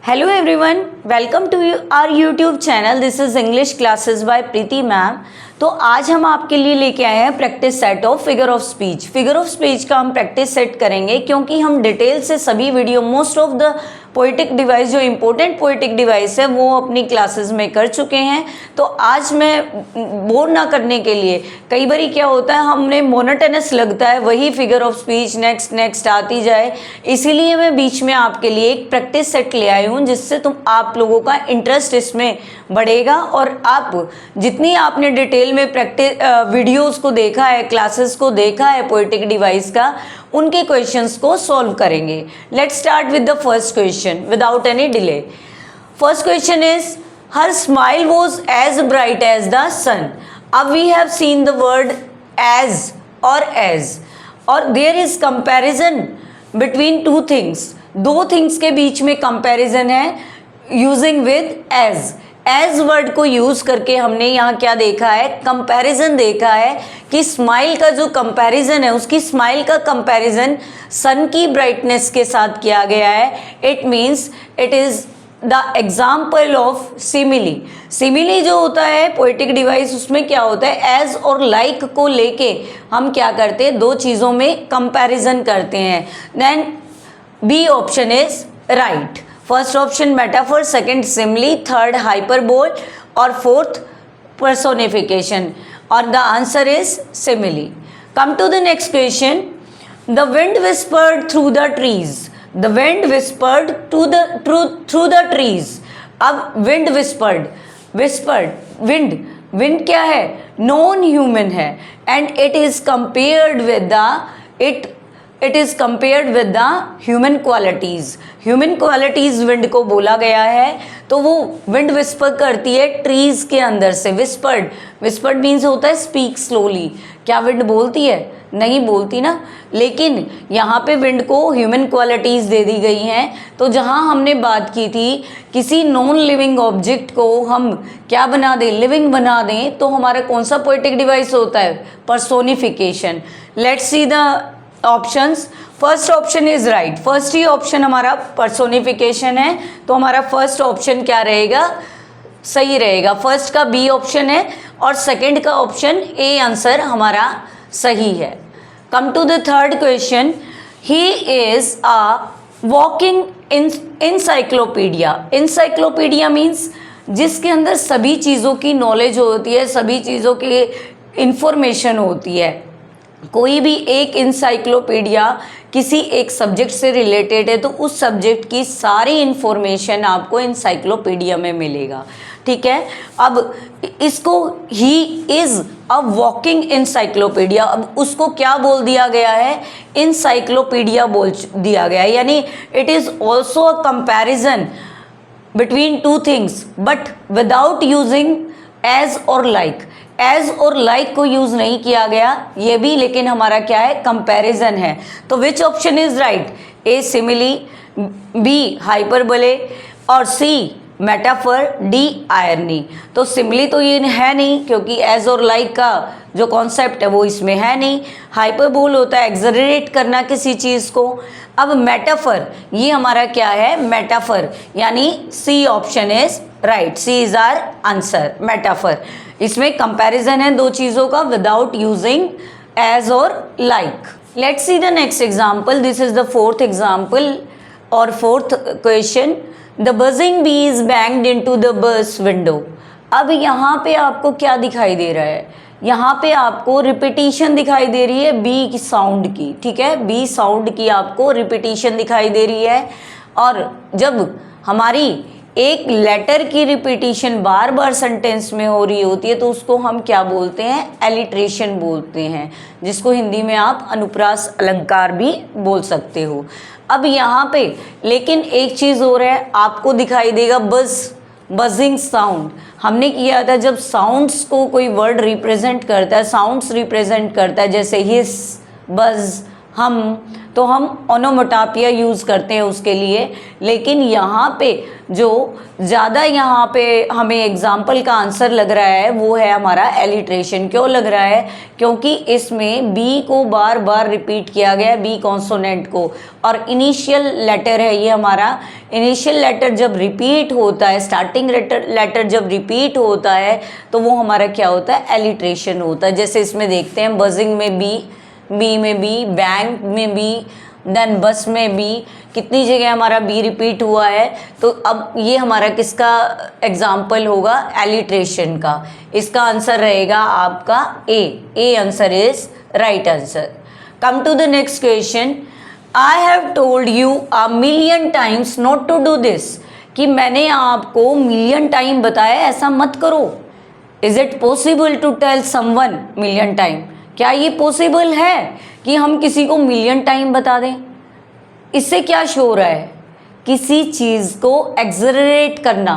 Hello everyone, welcome to our YouTube channel. This is English classes by Preeti ma'am. तो आज हम आपके लिए लेके आए हैं practice set of figure of speech. Figure of speech का हम प्रैक्टिस सेट करेंगे क्योंकि हम डिटेल से सभी video most of the poetic device जो इम्पोर्टेंट पोइटिक डिवाइस है वो अपनी क्लासेस में कर चुके हैं। तो आज मैं बोर ना करने के लिए, कई बार क्या होता है हमने मोनोटोनस लगता है वही figure of speech next next आती जाए, इसीलिए मैं बीच में आपके लिए एक प्रैक्टिस सेट ले आई हूँ जिससे आप लोगों का इंटरेस्ट इसमें बढ़ेगा और आप जितनी आपने डिटेल में प्रैक्टिस वीडियोस को देखा है, क्लासेस को देखा है पोइटिक डिवाइस का, उनके क्वेश्चंस को सॉल्व करेंगे। Let's start with the first question without any delay. First question is her smile was as bright as the sun. अब we have seen the word as और as, और there is comparison between two things. दो things के बीच में comparison है using with as word को use करके हमने यहाँ क्या देखा है, कंपैरिजन देखा है कि स्माइल का जो कंपैरिजन है, उसकी स्माइल का कंपैरिजन सन की ब्राइटनेस के साथ किया गया है। It means it is the example of simile. Simile जो होता है पोइटिक डिवाइस, उसमें क्या होता है एज और लाइक को लेके हम क्या करते हैं, दो चीज़ों में कंपैरिजन करते हैं। Then B option is right. First option metaphor, second simile, third hyperbole और फोर्थ पर्सोनिफिकेशन, और the answer is simile. Come to the next question. The wind whispered through the trees. The wind whispered through the trees. अब wind whispered wind क्या है, non human है, and it is compared with the human qualities. Human qualities wind को बोला गया है, तो वो विंड विस्पर करती है ट्रीज़ के अंदर से। विस्पर्ड मीन्स होता है स्पीक स्लोली। क्या विंड बोलती है? नहीं बोलती ना, लेकिन यहाँ पे विंड को ह्यूमन क्वालिटीज़ दे दी गई हैं। तो जहाँ हमने बात की थी किसी नॉन लिविंग ऑब्जेक्ट को हम क्या बना दें, लिविंग बना दें, तो हमारा कौन सा पोएटिक डिवाइस होता है, personification. Let's see the options. First option is right. First he option हमारा पर्सोनिफिकेशन है, तो हमारा फर्स्ट ऑप्शन क्या रहेगा, सही रहेगा। फर्स्ट का बी ऑप्शन है और सेकंड का ऑप्शन ए आंसर हमारा सही है। Come to the third question. He is a walking encyclopaedia. Encyclopaedia means जिसके अंदर सभी चीज़ों की नॉलेज होती है, सभी चीज़ों की इंफॉर्मेशन होती है। कोई भी एक इंसाइक्लोपीडिया किसी एक सब्जेक्ट से रिलेटेड है तो उस सब्जेक्ट की सारी इंफॉर्मेशन आपको इंसाइक्लोपीडिया में मिलेगा, ठीक है। अब इसको he is a walking encyclopedia, अब उसको क्या बोल दिया गया है, इंसाइक्लोपीडिया बोल दिया गया है, यानी it is also a comparison between two things but without using as और लाइक। एज और लाइक को यूज नहीं किया गया ये भी, लेकिन हमारा क्या है, कंपैरिजन है। तो which option is right, A simile, B hyperbole और सी मेटाफर, डी आयरनी। तो सिमिली तो ये है नहीं क्योंकि एज और लाइक का जो कॉन्सेप्ट है वो इसमें है नहीं। हाइपरबोल होता है एग्जरेट करना किसी चीज़ को। अब मेटाफर, ये हमारा क्या है, मेटाफर, यानी C option is right. C is our answer, metaphor. इसमें कंपैरिजन है दो चीज़ों का विदाउट यूजिंग एज और like. Let's see the next example. This is the fourth example और fourth question. The buzzing bee is banged into the bus window. अब यहाँ पे आपको क्या दिखाई दे रहा है, यहाँ पे आपको रिपीटिशन दिखाई दे रही है बी की साउंड की, ठीक है। बी साउंड की आपको रिपीटिशन दिखाई दे रही है, और जब हमारी एक लेटर की रिपीटिशन बार बार सेंटेंस में हो रही होती है तो उसको हम क्या बोलते हैं, एलिट्रेशन बोलते हैं, जिसको हिंदी में आप अनुप्रास अलंकार भी बोल सकते हो। अब यहाँ पे लेकिन एक चीज़ हो रहा है, आपको दिखाई देगा बजिंग साउंड। हमने किया था जब साउंड्स को कोई वर्ड रिप्रेजेंट करता है, साउंड्स रिप्रेजेंट करता है, जैसे हिस, बज, हम ओनोमोटोपिया यूज़ करते हैं उसके लिए, लेकिन यहाँ पे जो ज़्यादा यहाँ पे हमें एग्जाम्पल का आंसर लग रहा है वो है हमारा एलिट्रेशन। क्यों लग रहा है? क्योंकि इसमें बी को बार बार रिपीट किया गया है, बी कॉन्सोनेंट को, और इनिशियल लेटर है ये हमारा। इनिशियल लेटर जब रिपीट होता है, स्टार्टिंग लेटर जब रिपीट होता है तो वो हमारा क्या होता है? एलिट्रेशन होता है। जैसे इसमें देखते हैं बजिंग में बी में बी, बैंक में बी, देन बस में बी, कितनी जगह हमारा बी रिपीट हुआ है। तो अब ये हमारा किसका एग्जाम्पल होगा? एलिट्रेशन का। इसका आंसर रहेगा आपका A answer is right answer. Come to the next question. I have told you a million times not to do this, कि मैंने आपको मिलियन टाइम बताया ऐसा मत करो। Is it possible to tell someone million time? क्या ये possible है कि हम किसी को मिलियन टाइम बता दें? इससे क्या शो हो रहा है? किसी चीज़ को एक्सलरेट करना,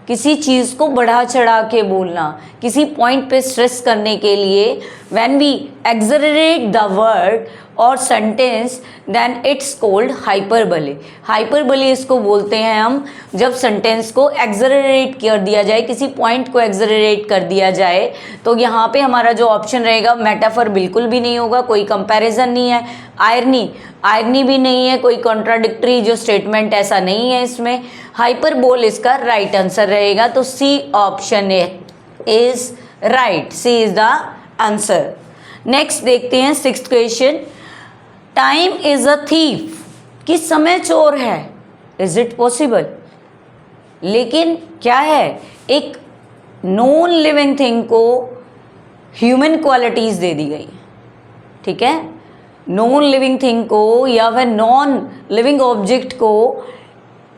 किसी चीज़ को बढ़ा चढ़ा के बोलना, किसी पॉइंट पे स्ट्रेस करने के लिए when we accelerate the word और sentence then it's called hyperbole. Hyperbole इसको बोलते हैं हम, जब सेंटेंस को एक्सलरेट कर दिया जाए, किसी पॉइंट को एक्सलरेट कर दिया जाए। तो यहाँ पे हमारा जो ऑप्शन रहेगा मेटाफर बिल्कुल भी नहीं होगा, कोई कंपैरिजन नहीं है, आयरनी भी नहीं है, कोई कॉन्ट्राडिक्टरी जो स्टेटमेंट ऐसा नहीं है इसमें। हाइपरबोल इसका राइट आंसर रहेगा, तो C option is right, C is the answer. Next देखते हैं sixth question. Time is a thief, कि समय चोर है। Is it possible? लेकिन क्या है, एक नॉन लिविंग थिंग को ह्यूमन क्वालिटीज दे दी गई, ठीक है। नॉन लिविंग थिंग को या फिर नॉन लिविंग ऑब्जेक्ट को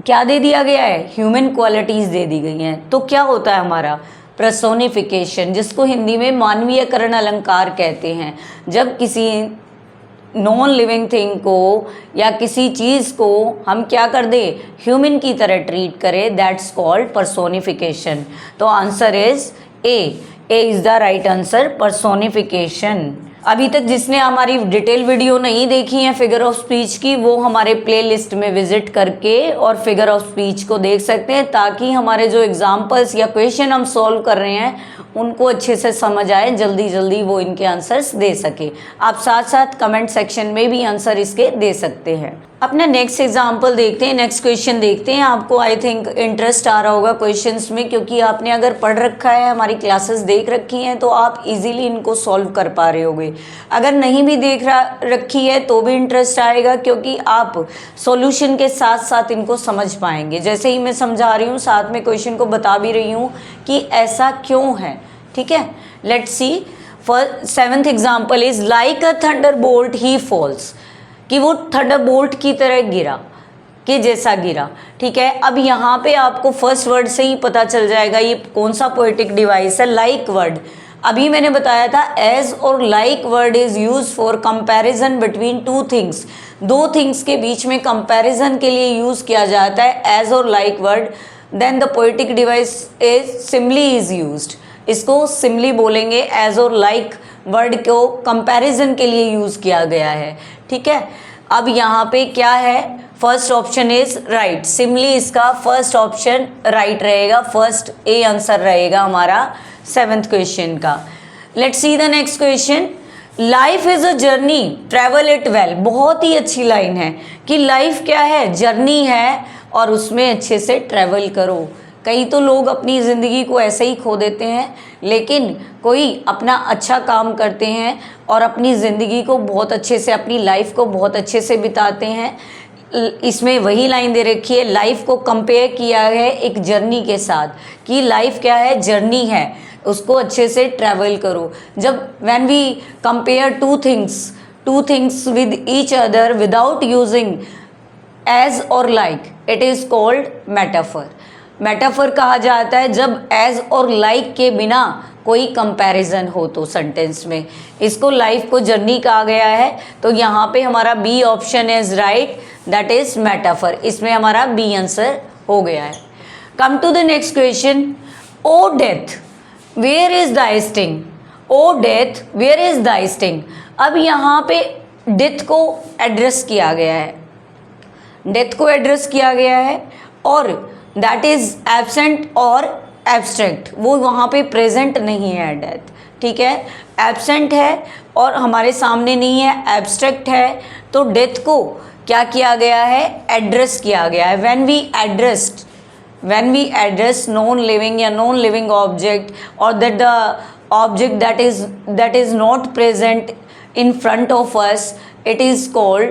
क्या दे दिया गया है? ह्यूमन क्वालिटीज दे दी गई हैं। तो क्या होता है हमारा पर्सोनिफिकेशन, जिसको हिंदी में मानवीयकरण अलंकार कहते हैं। जब किसी नॉन लिविंग थिंग को या किसी चीज़ को हम क्या कर दे, ह्यूमन की तरह ट्रीट करें, दैट्स कॉल्ड पर्सोनिफिकेशन। तो answer is A is the right answer, personification. अभी तक जिसने हमारी डिटेल वीडियो नहीं देखी है फिगर ऑफ स्पीच की, वो हमारे प्लेलिस्ट में विजिट करके और फिगर ऑफ स्पीच को देख सकते हैं, ताकि हमारे जो एग्जाम्पल्स या क्वेश्चन हम सॉल्व कर रहे हैं उनको अच्छे से समझ आए, जल्दी जल्दी वो इनके आंसर्स दे सके। आप साथ साथ कमेंट सेक्शन में भी आंसर इसके दे सकते हैं। अपना नेक्स्ट एग्जाम्पल देखते हैं, नेक्स्ट क्वेश्चन देखते हैं। आपको आई थिंक इंटरेस्ट आ रहा होगा क्वेश्चंस में, क्योंकि आपने अगर पढ़ रखा है, हमारी क्लासेस देख रखी हैं, तो आप इजीली इनको सॉल्व कर पा रहे होगे। अगर नहीं भी रखी है तो भी इंटरेस्ट आएगा, क्योंकि आप सॉल्यूशन के साथ साथ इनको समझ पाएंगे। जैसे ही मैं समझा रही हूँ साथ में क्वेश्चन को बता भी रही हूँ कि ऐसा क्यों है, ठीक है। Let's see, for seventh example is like a thunderbolt he falls, कि वो थंडरबोल्ट की तरह गिरा, के जैसा गिरा, ठीक है। अब यहाँ पे आपको फर्स्ट वर्ड से ही पता चल जाएगा ये कौन सा पोएटिक डिवाइस है, लाइक वर्ड। अभी मैंने बताया था एज और like word is use for comparison between two things. दो थिंग्स के बीच में कंपैरिजन के लिए यूज किया जाता है एज और like word. Then the poetic device is simile is used, इसको सिमली बोलेंगे, एज और लाइक वर्ड को कंपैरिजन के लिए यूज किया गया है, ठीक है। अब यहाँ पे क्या है, first option is right, Simli इसका फर्स्ट ऑप्शन राइट रहेगा, फर्स्ट ए आंसर रहेगा हमारा सेवेंथ क्वेश्चन का। Let's see the next question. Life is a journey, travel it well. बहुत ही अच्छी लाइन है कि लाइफ क्या है, जर्नी है, और उसमें अच्छे से ट्रेवल करो। कई तो लोग अपनी ज़िंदगी को ऐसे ही खो देते हैं, लेकिन कोई अपना अच्छा काम करते हैं और अपनी ज़िंदगी को बहुत अच्छे से, अपनी लाइफ को बहुत अच्छे से बिताते हैं। इसमें वही लाइन दे रखी है, लाइफ को कंपेयर किया है एक जर्नी के साथ, कि लाइफ क्या है, जर्नी है, उसको अच्छे से ट्रैवल करो। जब when we compare two things with each other without using as और like, it is called metaphor. Metaphor कहा जाता है जब एज और लाइक के बिना कोई कंपैरिजन हो तो सेंटेंस में। इसको लाइफ को जर्नी कहा गया है, तो यहाँ पे हमारा B option is right, that is metaphor. इसमें हमारा बी आंसर हो गया है। Come to the next question. O death where is the sting, O death where is the sting. अब यहाँ पे डेथ को एड्रेस किया गया है, डेथ को एड्रेस किया गया है, और दैट इज एब्सेंट और एब्स्ट्रैक्ट, वो वहाँ पे प्रेजेंट नहीं है डेथ, ठीक है, एब्सेंट है और हमारे सामने नहीं है, एब्स्ट्रैक्ट है, तो डेथ को क्या किया गया है, एड्रेस किया गया है। when we address non living या non living object, or that the object that is not present in front of us, it is called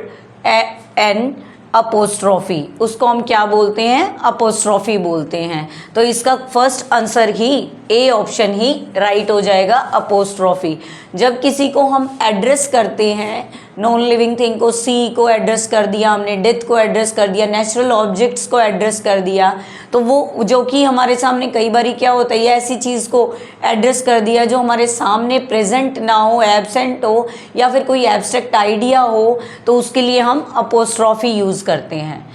an apostrophe, उसको हम क्या बोलते हैं, अपोस्ट्रॉफी बोलते हैं। तो इसका first answer he A option he right हो जाएगा, अपोस्ट्रॉफी। जब किसी को हम एड्रेस करते हैं, नॉन लिविंग थिंग को, सी को एड्रेस कर दिया हमने, डेथ को एड्रेस कर दिया, नेचुरल ऑब्जेक्ट्स को एड्रेस कर दिया, तो वो जो कि हमारे सामने कई बार क्या होता है, ऐसी चीज़ को एड्रेस कर दिया जो हमारे सामने प्रेजेंट ना हो, एब्सेंट हो, या फिर कोई एब्स्ट्रैक्ट आइडिया हो, तो उसके लिए हम अपोस्ट्रॉफी यूज़ करते हैं।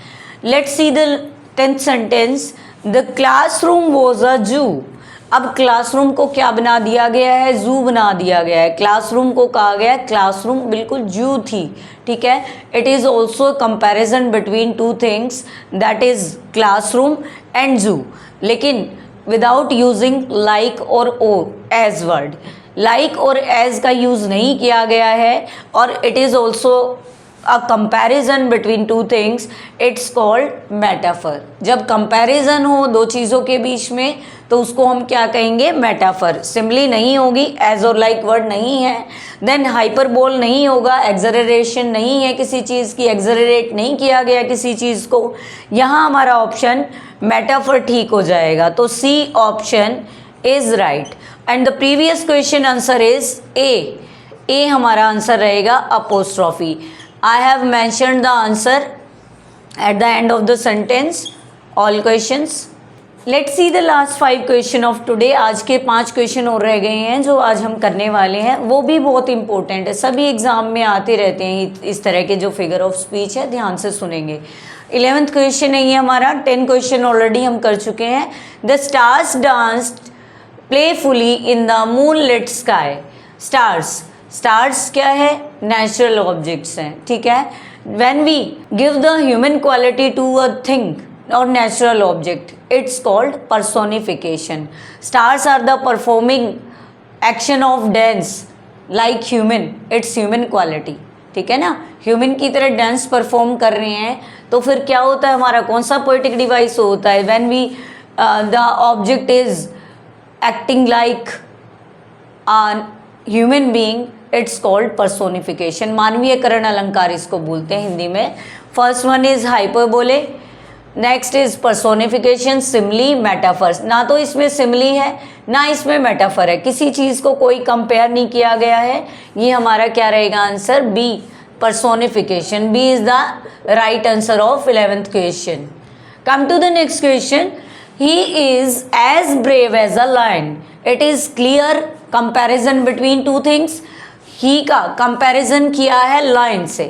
Let's see the 10th sentence, the classroom was a जू। अब क्लासरूम को क्या बना दिया गया है, जू बना दिया गया है। क्लासरूम को कहा गया है क्लासरूम बिल्कुल जू थी, ठीक है। It is also comparison between two things, that is classroom and जू, लेकिन विदाउट यूजिंग लाइक और एज वर्ड। लाइक और एज का यूज़ नहीं किया गया है, और it is also a comparison between two things, it's called metaphor. जब कंपैरिजन हो दो चीज़ों के बीच में तो उसको हम क्या कहेंगे, मेटाफर। सिमिली नहीं होगी, एज और लाइक वर्ड नहीं है, देन हाइपरबोल नहीं होगा, एक्सरेशन नहीं है किसी चीज़ की, एक्सरेट नहीं किया गया किसी चीज़ को। यहाँ हमारा ऑप्शन मेटाफर ठीक हो जाएगा, तो C option is right. And the previous question answer is A हमारा आंसर रहेगा, apostrophe. I have mentioned the answer at the end of the sentence, all questions. Let's see the last 5 question of today. आज के 5 question और रह गए हैं जो आज हम करने वाले हैं, वो भी बहुत इंपॉर्टेंट है, सभी एग्जाम में आते रहते हैं इस तरह के जो फिगर ऑफ स्पीच है, ध्यान से सुनेंगे। 11th क्वेश्चन है ये हमारा, 10 क्वेश्चन ऑलरेडी हम कर चुके हैं। The stars danced playfully in the moonlit sky. Stars क्या है, नेचुरल ऑब्जेक्ट्स हैं, ठीक है। When we give the human quality to a thing और natural object, it's called personification. Stars are the performing action of dance like human, it's human quality, ठीक है ना, human की तरह डांस परफॉर्म कर रहे हैं, तो फिर क्या होता है, हमारा कौन सा पोएटिक डिवाइस होता है, when we the object is acting like a human being, it's called personification. मानवीयकरण अलंकार इसको बोलते हैं हिंदी में। First one is hyperbole, next is personification, simile, metaphors. ना तो इसमें सिमिली है ना इसमें मेटाफर है, किसी चीज़ को कोई कंपेयर नहीं किया गया है। ये हमारा क्या रहेगा answer, B, personification. B is the right answer of 11th question. Come to the next question, he is as brave as a lion. It is clear comparison between two things. He का comparison किया है lion से,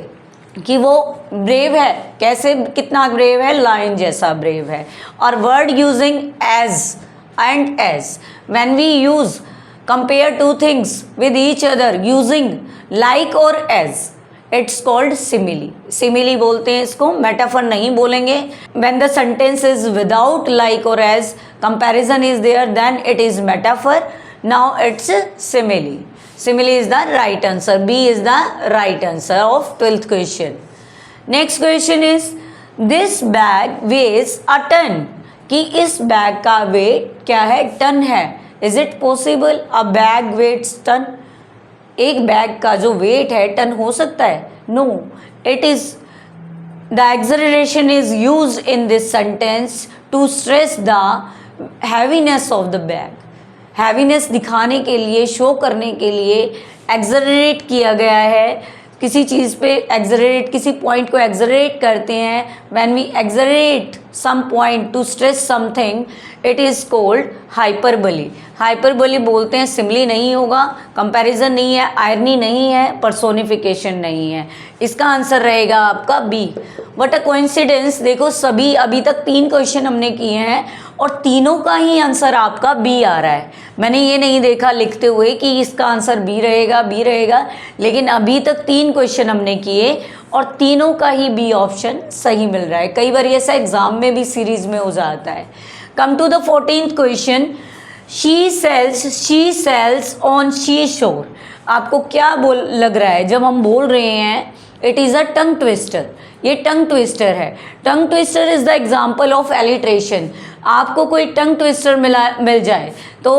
कि वो brave है, कैसे, कितना brave है, लायन जैसा ब्रेव है। और word using as and as, when we use compare two things with each other using like और as, it's called simile. Simile बोलते हैं इसको, मेटाफर नहीं बोलेंगे। When the sentence is without like और as, comparison is there, then it is metaphor, now it's simile. Simile is the right answer. B is the right answer of 12th question. Next question is, this bag weighs a ton. कि इस bag का wait क्या है, ton है। Is it possible a bag weighs ton? एक bag का जो wait है टन हो सकता है? No. It is the exaggeration is used in this sentence to stress the heaviness of the bag. Heaviness दिखाने के लिए, शो करने के लिए एक्सरेट किया गया है किसी चीज़ पे। एक्सरेट, किसी पॉइंट को एक्सरेट करते हैं। When we exaggerate some point to stress something, it is called hyperbole. Hyperbole बोलते हैं, सिमिली नहीं होगा, कंपैरिजन नहीं है, आयरनी नहीं है, पर्सोनिफिकेशन नहीं है। इसका आंसर रहेगा आपका बी। What a coincidence. देखो सभी अभी तक 3 क्वेश्चन हमने किए हैं और तीनों का ही आंसर आपका बी आ रहा है। मैंने ये नहीं देखा लिखते हुए कि इसका आंसर बी रहेगा, लेकिन अभी तक 3 क्वेश्चन हमने किए और तीनों का ही बी ऑप्शन सही मिल रहा है। कई बार ऐसा एग्जाम में भी सीरीज में हो जाता है। Come to the 14th question, she sells on she shore. आपको क्या लग रहा है जब हम बोल रहे हैं it is a tongue twister? ये टंग ट्विस्टर है। Tongue twister is the example of alliteration. आपको कोई टंग ट्विस्टर मिल जाए तो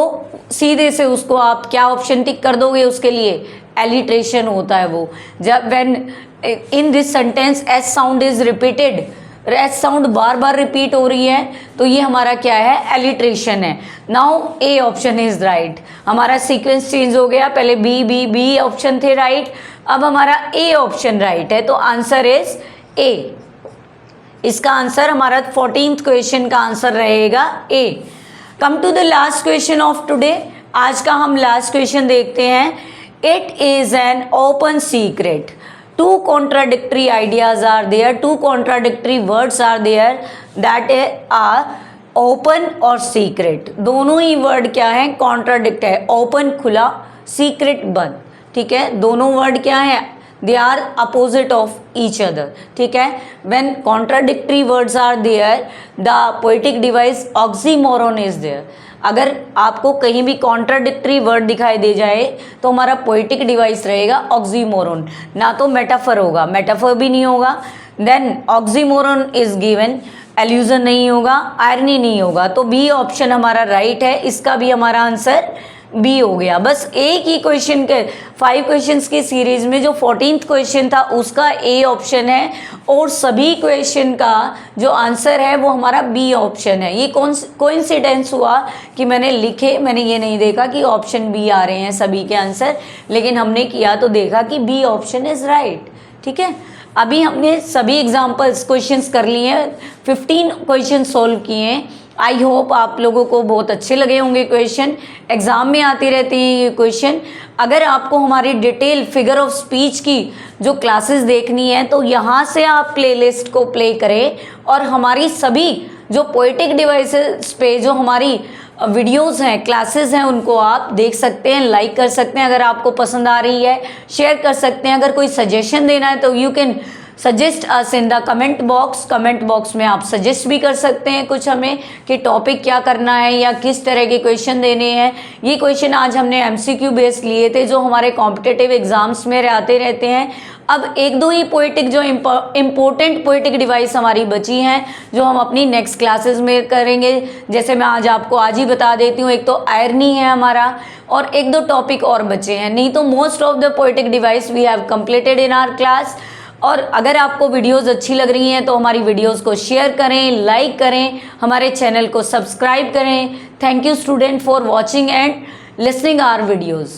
सीधे से उसको आप क्या ऑप्शन टिक कर दोगे उसके लिए? एलिट्रेशन होता है वो। जब when in this sentence S sound is repeated, S sound bar bar repeat हो रही है तो ये हमारा क्या है? एलिट्रेशन है। Now A option is right. हमारा सीक्वेंस चेंज हो गया, पहले बी ऑप्शन थे राइट, अब हमारा ए ऑप्शन राइट है, तो आंसर इज ए। इसका आंसर हमारा 14th क्वेश्चन का आंसर रहेगा A. Come to the last question of today. आज का हम लास्ट क्वेश्चन देखते हैं। It is an open secret, 2 contradictory ideas are there, 2 contradictory words are there that are open और secret। दोनों ही वर्ड क्या है? कॉन्ट्राडिक्ट है। ओपन खुला, सीक्रेट बंद, ठीक है। दोनों वर्ड क्या है? They are opposite of each other, ठीक है। When contradictory words are there the poetic device oxymoron is there. अगर आपको कहीं भी कॉन्ट्राडिक्टरी वर्ड दिखाई दे जाए तो हमारा पोएटिक डिवाइस रहेगा ऑक्सीमोरन, ना तो मेटाफर होगा, मेटाफर भी नहीं होगा। Then oxymoron is given, allusion नहीं होगा, आयरनी नहीं होगा, तो बी ऑप्शन हमारा राइट है। इसका भी हमारा आंसर बी हो गया। बस एक ही क्वेश्चन के 5 क्वेश्चंस की सीरीज में जो 14th क्वेश्चन था उसका ए ऑप्शन है और सभी क्वेश्चन का जो आंसर है वो हमारा बी ऑप्शन है। ये कोइंसिडेंस हुआ कि मैंने ये नहीं देखा कि ऑप्शन बी आ रहे हैं सभी के आंसर, लेकिन हमने किया तो देखा कि बी ऑप्शन इज राइट, ठीक है। अभी हमने सभी एग्जाम्पल्स क्वेश्चंस कर लिए हैं, 15 क्वेश्चन सॉल्व किए हैं। आई होप आप लोगों को बहुत अच्छे लगे होंगे क्वेश्चन। एग्ज़ाम में आती रहती हैं ये क्वेश्चन। अगर आपको हमारी डिटेल फिगर ऑफ स्पीच की जो क्लासेस देखनी है तो यहाँ से आप प्लेलिस्ट को प्ले करें और हमारी सभी जो पोएटिक डिवाइसेस पे जो हमारी वीडियोस हैं, क्लासेस हैं, उनको आप देख सकते हैं, लाइक कर सकते हैं अगर आपको पसंद आ रही है, शेयर कर सकते हैं। अगर कोई सजेशन देना है तो you can suggest us in the comment box में आप सजेस्ट भी कर सकते हैं कुछ हमें कि टॉपिक क्या करना है या किस तरह के क्वेश्चन देने हैं। ये क्वेश्चन आज हमने एमसीक्यू बेस्ड लिए थे जो हमारे कॉम्पिटिटिव एग्जाम्स में आते रहते हैं। अब 1-2 ही पोएटिक जो इम्पोर्टेंट पोएटिक डिवाइस हमारी बची हैं जो हम अपनी नेक्स्ट क्लासेस में करेंगे। जैसे मैं आज ही बता देती हूँ, एक तो आयरनी है हमारा और 1-2 टॉपिक और बचे हैं, नहीं तो most of the poetic device we have completed in our class. और अगर आपको वीडियोस अच्छी लग रही हैं तो हमारी वीडियोस को शेयर करें, लाइक करें, हमारे चैनल को सब्सक्राइब करें। Thank you student for watching and listening our videos.